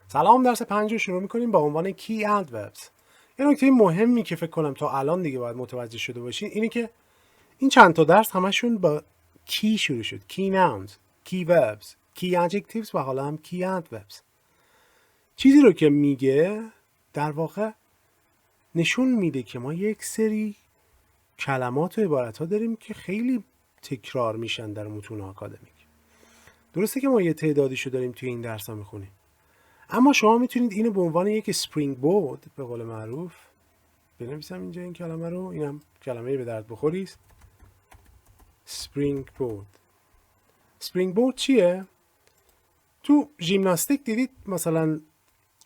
سلام، درس 5 رو شروع می‌کنیم با عنوان کی اند وبز. یه نکته مهمی که فکر کنم تا الان دیگه باید متوجه شده باشین اینه که این چند تا درس همشون با کی شروع شد. کی ناونز، کی وبز، کی ادجکتیوز و حالا هم کی اند وبز. چیزی رو که میگه در واقع نشون میده که ما یک سری کلمات و عبارت ها داریم که خیلی تکرار میشن در متون آکادمیک. درسته که ما یه تعدادیشو داریم توی این درس ها میخونیم، اما شما میتونید اینو به عنوان یک اسپرینگ بورد به قول معروف بنویسم اینجا این کلمه رو. اینم کلمه به درد بخوری است. اسپرینگ بورد. اسپرینگ بورد چیه؟ تو ژیمناستیک دیدید مثلا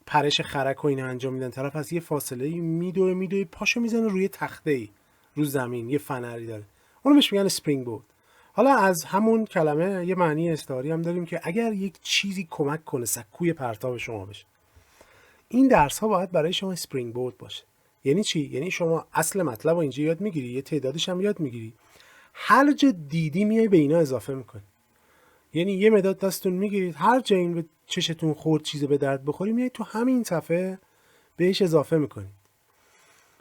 پرش خرک و اینا انجام میدن، طرف از یه فاصله میدوه پاشو میزنه روی تخته‌ای، رو زمین، یه فنری داره، اونو بهش میگن اسپرینگ بورد. حالا از همون کلمه یه معنی استعاری هم داریم که اگر یک چیزی کمک کنه سکوی پرتاب شما بشه. این درس ها باید برای شما اسپرینگ بورد باشه. یعنی چی؟ یعنی شما اصل مطلب رو اینجا یاد میگیری، یه تعدادش هم یاد میگیری، هر جا دیدی میای به اینا اضافه میکنی. یعنی یه مداد دستتون میگیرید، هر جا این به چشتون خورد چیز به درد بخوری میای تو همین صفحه بهش اضافه میکنید.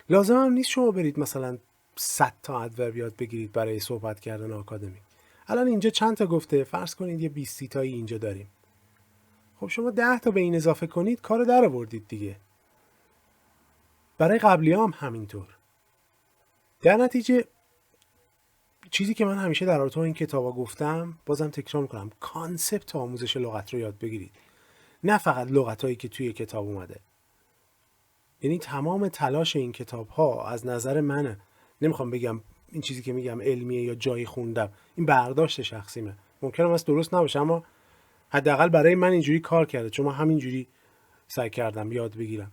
لازم هم نیست شما برید مثلا 100 تا ادورب یاد بگیرید برای صحبت کردن آکادمیک. الان اینجا چند تا گفته، فرض کنید یه 20 تایی اینجا داریم. خب شما 10 تا به این اضافه کنید، کارو در آوردید دیگه. برای قبلی هم همینطور. در نتیجه چیزی که من همیشه در رابطه با این کتابا گفتم، بازم تکرار میکنم، کانسپت آموزش لغت رو یاد بگیرید، نه فقط لغتایی که توی کتاب اومده. یعنی تمام تلاش این کتاب ها از نظر منه، نمیخوام بگم این چیزی که میگم علمیه یا جایی خوندم، این برداشت شخصیمه، ممکنه واسه درست نباشه، اما حداقل برای من اینجوری کار کرده، چون من همینجوری سعی کردم یاد بگیرم.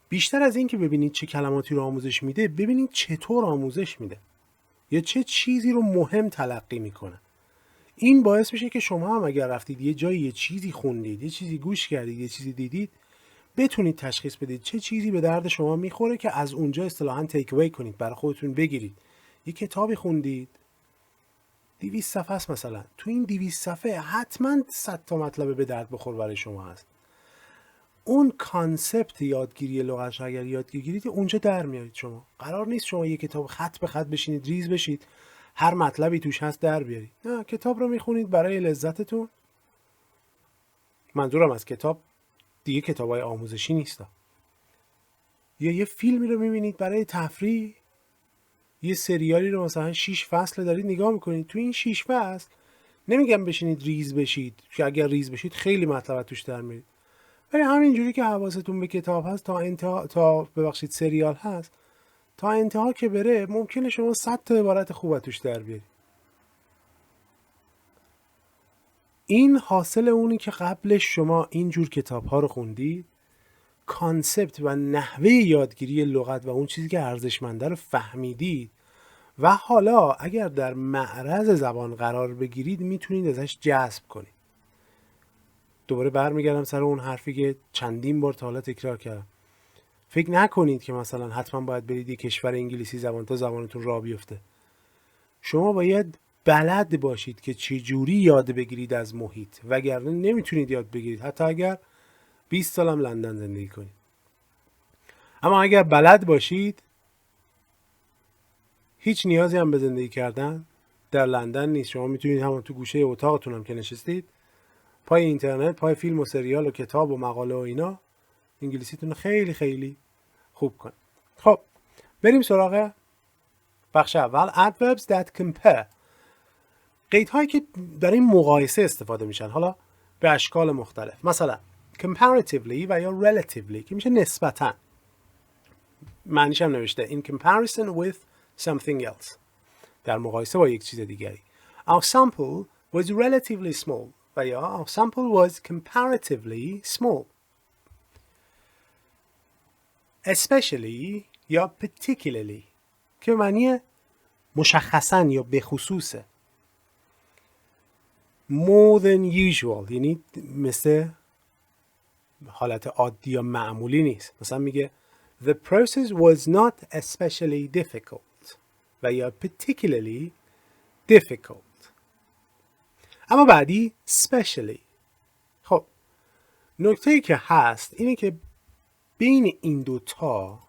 بیشتر از این که ببینید چه کلماتی رو آموزش میده، ببینید چطور آموزش میده یا چه چیزی رو مهم تلقی میکنه. این باعث میشه که شما هم اگر رفتید یه جایی یه چیزی خوندید، یه چیزی گوش کردید، یه چیزی دیدید، بتونید تشخیص بدید چه چیزی به درد شما میخوره که از اونجا اصطلاحاً تیک اوی کنید، برای خودتون بگیرید. یه کتابی خوندید 200 صفحه است مثلا، تو این 200 صفحه حتما 100 تا مطلب به درد بخور برای شما هست. اون کانسپت یادگیری لغت رو اگر یاد بگیرید اونجا در میارید. شما قرار نیست شما یه کتاب خط به خط بشینید ریز بشید هر مطلبی توش هست در بیارید. نه، کتاب رو میخونید برای لذتتون. منظورم از کتاب دیگه کتابای آموزشی نیست. یا یه فیلمی رو میبینید برای تفریح، یه سریالی رو مثلا 6 فصل دارید نگاه میکنید، تو این 6 فصل نمیگم بشینید ریز بشید، که اگر ریز بشید خیلی مطلب توش در میارید، ولی همینجوری که حواستون به کتاب هست تا انتها سریال هست، تا انتها که بره ممکنه شما 100 تا عبارت خوب توش در بیارید. این حاصل اونی که قبلش شما اینجور کتاب ها رو خوندید، کانسپت و نحوه یادگیری لغت و اون چیزی که ارزشمنده رو فهمیدید و حالا اگر در معرض زبان قرار بگیرید میتونید ازش جذب کنید. دوباره برمیگردم سر اون حرفی که چندین بار تا حالا تکرار کردم. فکر نکنید که مثلا حتما باید برید یک کشور انگلیسی زبان تا زبانتون راه بیفته. شما باید بلد باشید که چه جوری یاد بگیرید از محیط، وگرنه نمیتونید یاد بگیرید حتی اگر 20 سالم لندن زندگی کنید. اما اگر بلد باشید، هیچ نیازی هم به زندگی کردن در لندن نیست. شما میتونید همون تو گوشه اتاقتون هم که نشستید پای اینترنت، پای فیلم و سریال و کتاب و مقاله و اینا، انگلیسیتون رو خیلی خیلی خوب کنید. خب بریم سراغ بخش اول، adverbs that compare. قیدهایی که در این مقایسه استفاده میشن، حالا به اشکال مختلف. مثلا comparatively و یا relatively که میشه نسبتاً، معنیش هم نوشته in comparison with something else، در مقایسه با یک چیز دیگری. Our sample was relatively small و یا our sample was comparatively small. Especially یا particularly که معنی مشخصاً یا به خصوصه. More than usual یعنی مثل حالت عادی یا معمولی نیست. مثلا میگه The process was not especially difficult و یا particularly difficult. اما بعدی specially. خب نکته‌ای که هست اینه که بین این دوتا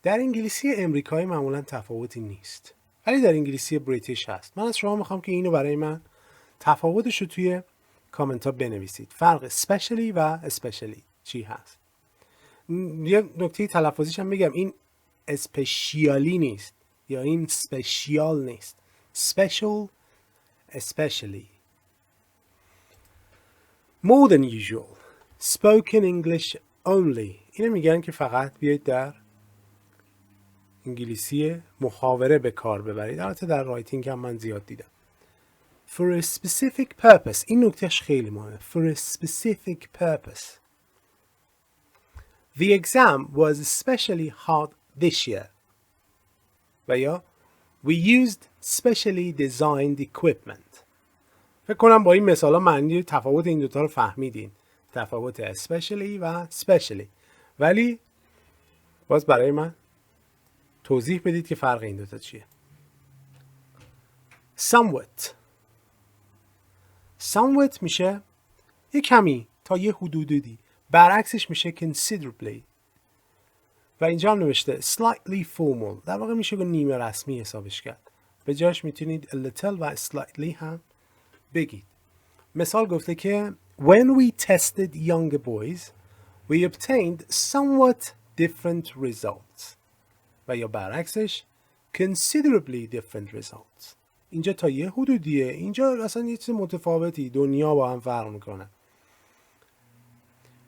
در انگلیسی امریکایی معمولا تفاوتی نیست، ولی در انگلیسی بریتیش هست. من از شما میخوام که اینو برای من تفاوتش رو توی کامنت ها بنویسید. فرق especially و especially چی هست. یه نکته تلفظیش هم بگم، این اسپشیالی نیست یا این سپشیال نیست. special especially. more than usual. spoken English only. اینو میگن که فقط بیایید در انگلیسی محاوره به کار ببرید. البته در رایتینگ هم من زیاد دیدم. for a specific purpose. این نکتهش خیلی مهمه. for a specific purpose. The exam was especially hard this year. و یا we used specially designed equipment. فکر کنم با این مثالا معنی تفاوت این دوتا رو فهمیدین. تفاوت especially و specially. ولی باز برای من توضیح بدید که فرق این دوتا چیه. somewhat میشه یه کمی تا یه حدودی. برعکسش میشه considerably. و اینجا هم نوشته slightly formal. در واقع میشه که نیمه رسمی حسابش کرد. به جاش میتونید a little و slightly هم بگید. مثال گفته که when we tested younger boys we obtained somewhat different results. و یا برعکسش considerably different results. اینجا تا یه حدودیه، اینجا اصلا یه چیز متفاوتی، دنیا با هم فرق میکنه.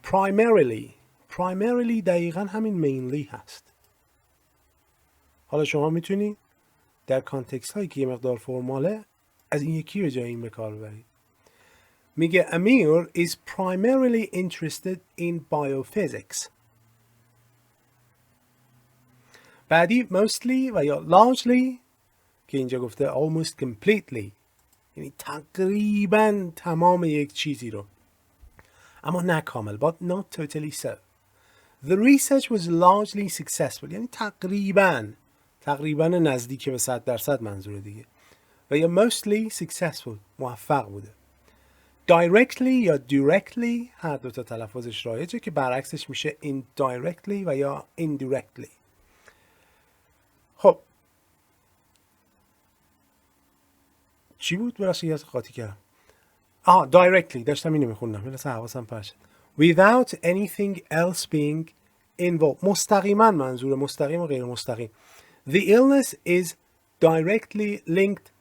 primarily دقیقا همین mainly هست. حالا شما میتونید در کانتکست هایی که یه مقدار فرماله از این یکی به جای این به کار ببرید. میگه امیر is primarily interested in biophysics. بعدی mostly و یا largely که اینجا گفته almost completely، یعنی تقریبا تمام یک چیزی رو، اما نه کامل. but not totally so. The research was largely successful. یعنی تقریبا نزدیک به 100% منظور دیگه. و یا mostly successful، موفق بوده. directly یا directly هر دوتا تلفظش رایجه که برعکسش میشه indirectly و یا indirectly. خب چی بود؟ برای یه قاطی کردم. directly داشتم اینو میخوندم، مثلا حواسم پرت. without anything else being involved. مستقیما منظور مستقیم و غیر مستقیم. The illness is directly linked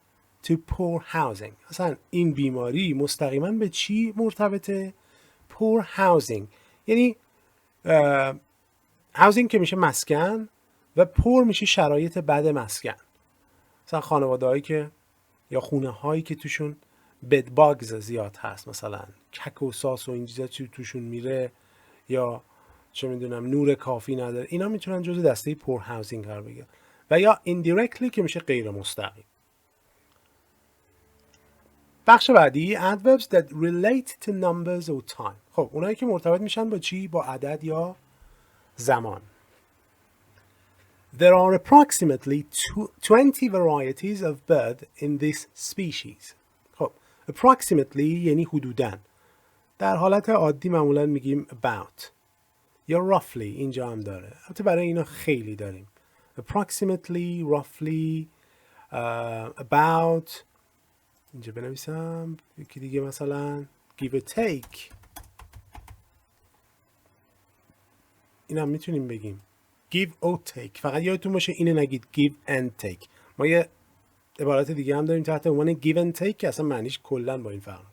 to poor housing. مثلا این بیماری مستقیما به چی مرتبطه؟ poor housing. یعنی housing که میشه مسکن و poor میشه شرایط بد مسکن. مثلا خانواده هایی که یا خونه هایی که توشون بد باگز زیاد هست، مثلا کک و ساس و این چیزا توشون میره یا چه میدونم نور کافی نداره، اینا میتونن جزو دسته پور هاوسینگ قرار بگیرن. و یا indirectly که میشه غیر مستقیم. بخش بعدی adverbs that relate to numbers or time. خب اونایی که مرتبط میشن با چی؟ با عدد یا زمان. There are approximately 20 varieties of bird in this species. خب approximately یعنی حدوداً. در حالت عادی معمولاً میگیم about یا roughly. اینجا هم داره. البته برای اینا خیلی داریم. approximately, roughly, about. اینجا بنویسم یکی دیگه مثلا give or take. این هم میتونیم بگیم give or take. فقط یادتون باشه اینو نگید give and take. ما یه عبارت دیگه هم داریم تحت عنوان give and take که اصلا معنیش کلن با این فرق داره.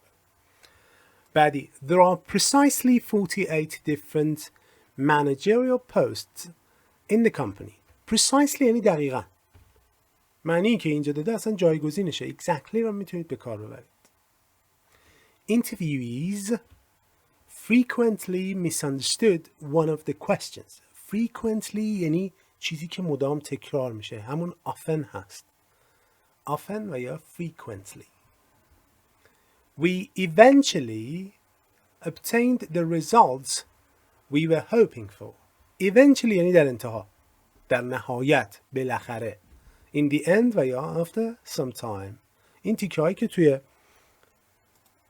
بعدی there are precisely 48 different managerial posts in the company. precisely یعنی دقیقاً. معنی که اینجا داده اصلا جایگزینشه. exactly رو میتونید به کار ببرید. Interviewees frequently misunderstood one of the questions. frequently یعنی چیزی که مدام تکرار میشه، همون often هست. often و یا frequently. We eventually obtained the results we were hoping for. eventually یعنی در انتها، در نهایت، بالاخره. in the end و یا after some time. این تیکه هایی که توی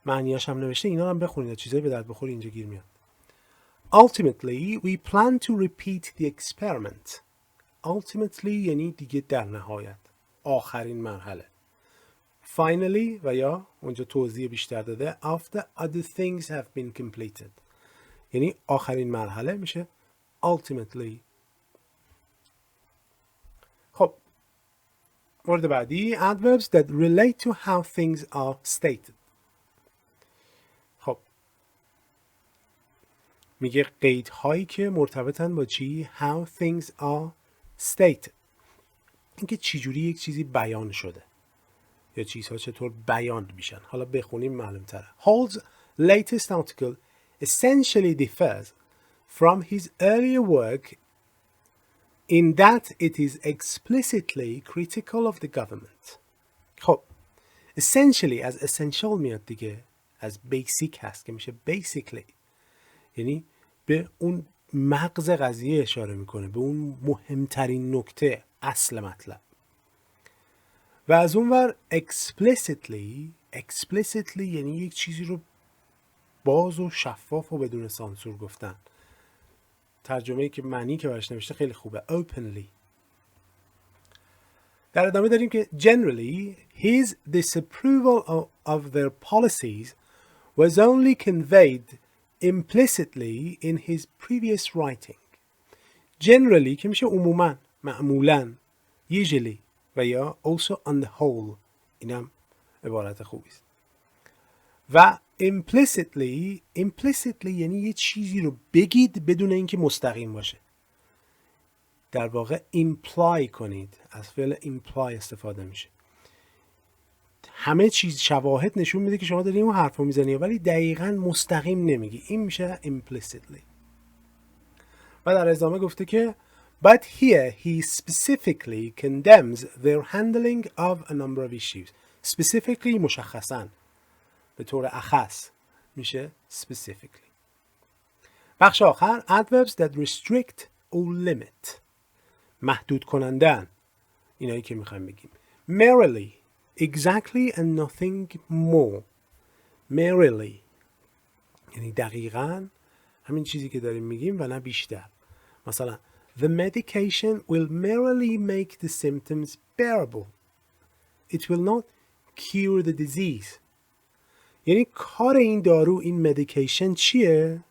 معنیاش هم نوشته، اینا هم بخونید، چیزایی به درد بخور اینجا گیر میاد. Ultimately we plan to repeat the experiment. Ultimately یعنی دیگه در نهایت، آخرین مرحله. Finally و یا اونجا توضیح بیشتر داده after other things have been completed. یعنی آخرین مرحله میشه ultimately. خب مورد بعدی adverbs that relate to how things are stated. خب میگه قیدهایی که مرتبطن با چی؟ how things are stated. اینکه چجوری یک چیزی بیان شده یا چیزها چطور بیان میشن. حالا بخونیم معلوم تره. Hall's latest article essentially differs from his earlier work in that it is explicitly critical of the government. خب essentially از essential میاد دیگه، از basic هست که میشه basically، یعنی به اون مغز قضیه اشاره میکنه، به اون مهمترین نکته، اصل مطلب. و از اون ور explicitly یعنی یک چیزی رو باز و شفاف و بدون سانسور گفتن. ترجمه‌ای که معنی که برش نوشته خیلی خوبه، openly. در ادامه داریم که generally his disapproval of their policies was only conveyed implicitly in his previous writing. Generally که میشه عموماً، معمولاً، usually و یا also on the whole، اینم عبارت خوبی است. و implicitly یعنی یه چیزی رو بگید بدون اینکه مستقیم باشه. در واقع imply کنید، از فعل imply استفاده میشه. همه چیز شواهد نشون میده که شما داری اون حرفو میزنی ولی دقیقاً مستقیم نمیگی. این میشه implicitly. و در ادامه گفته که but here he specifically condemns their handling of a number of issues. Specifically مشخصاً، به طور اخص میشه specifically. بخش آخر adverbs that restrict or limit. محدود کنندن، اینایی که میخوایم بگیم. Merely, exactly and nothing more. Merely یعنی دقیقاً همین چیزی که داریم میگیم و نه بیشتر. مثلا the medication will merely make the symptoms bearable. It will not cure the disease. یعنی کار این دارو، این مدیکیشن چیه؟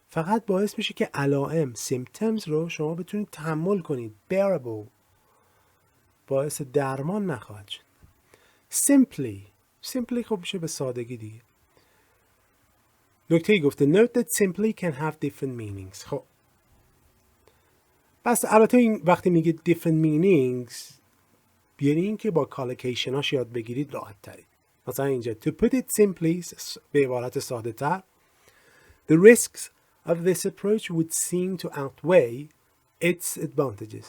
فقط باعث میشه که علائم، symptoms رو شما بتونید تحمل کنید. bearable باعث درمان نخواهد شد. simply خب میشه به سادگی دیگه. نکته ای گفته note that simply can have different meanings. خب بس البته این وقتی میگه different meanings یعنی این که با کالوکیشناش یاد بگیرید راحت ترید. مثلا اینجا to put it simply به عبارت ساده تر the risks of this approach would seem to outweigh its advantages.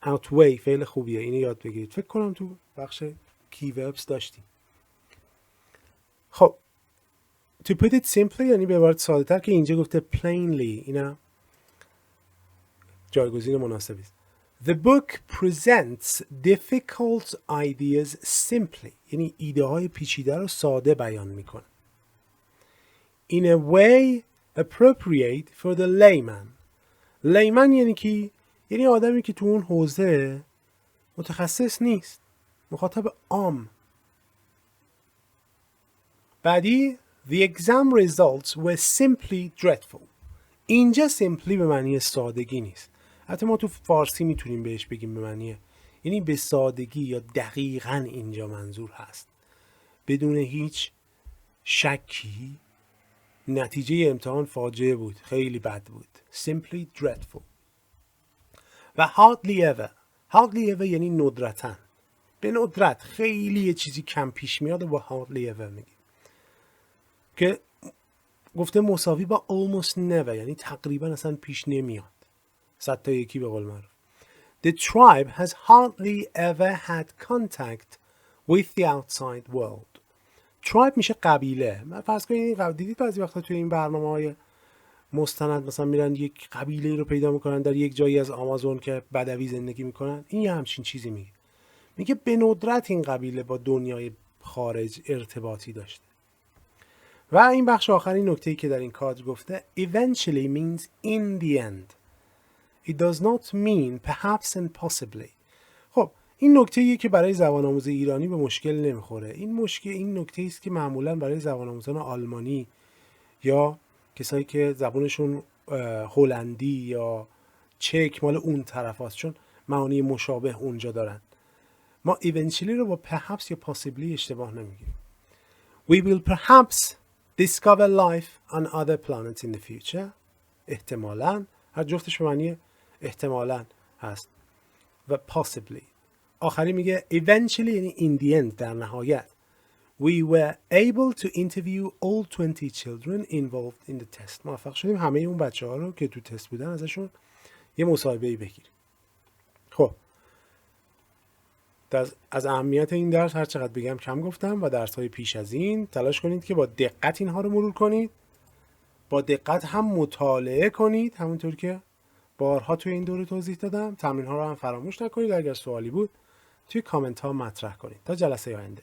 outweigh فعل خوبیه، اینو یاد بگیرید. فکر کنم تو بخش keyverbs داشتیم. خب to put it simply یعنی به عبارت ساده تر که اینجا گفته plainly، اینم جایگزین مناسبی است. The book presents difficult ideas simply. یعنی ایده های پیچیده رو ساده بیان میکنه. In a way appropriate for the layman. layman یعنی کی؟ یعنی آدمی که تو اون حوزه متخصص نیست، مخاطب عام. بعدی The exam results were simply dreadful. اینجا simply به معنی سادگی نیست. حتی ما تو فارسی میتونیم بهش بگیم به معنی، یعنی به سادگی یا دقیقاً اینجا منظور هست. بدون هیچ شکی نتیجه امتحان فاجعه بود، خیلی بد بود. Simply dreadful. و hardly ever یعنی ندرتاً. به ندرت خیلی یه چیزی کم پیش میاد و با hardly ever میگیم. که گفته مساوی با almost never یعنی تقریباً اصلا پیش نمیاد. 100 تا یکی به قول معروف. The tribe has hardly ever had contact with the outside world. tribe میشه قبیله. من فرض کنید دیدید بعضی وقتا توی این برنامه‌های مستند مثلا میرن یک قبیله رو پیدا میکنن در یک جایی از آمازون که بدوی زندگی میکنن. این یه همچین چیزی میگه. میگه به ندرت این قبیله با دنیای خارج ارتباطی داشته. و این بخش آخری نکته‌ای که در این کادر گفته eventually means in the end. It does not mean perhaps and possibly. خب این نکته‌ایه که برای زبان آموز ایرانی به مشکل نمیخوره. این نکته‌ای است که معمولاً برای زبان آموزان آلمانی یا کسایی که زبانشون هلندی یا چک مال اون طرف هست، چون معانی مشابه اونجا دارن. ما eventually رو با perhaps یا possibly اشتباه نمیگیریم. We will perhaps discover life on other planets in the future. احتمالاً، هر جفتش به معنی احتمالاً هست. و possibly. آخری میگه eventually یعنی in the end، در نهایت. We were able to interview all 20 children involved in the test. موفق شدیم همه اون بچه‌ها رو که تو تست بودن ازشون یه مصاحبه‌ای بگیریم. خب از اهمیت این درس هر چقدر بگم کم گفتم و درس‌های پیش از این تلاش کنید که با دقت اینها رو مرور کنید. با دقت هم مطالعه کنید، همونطور که بارها توی این دوره توضیح دادم. تمرین‌ها رو هم فراموش نکنید. اگر سوالی بود توی کامنت ها مطرح کنید. تا جلسه آینده.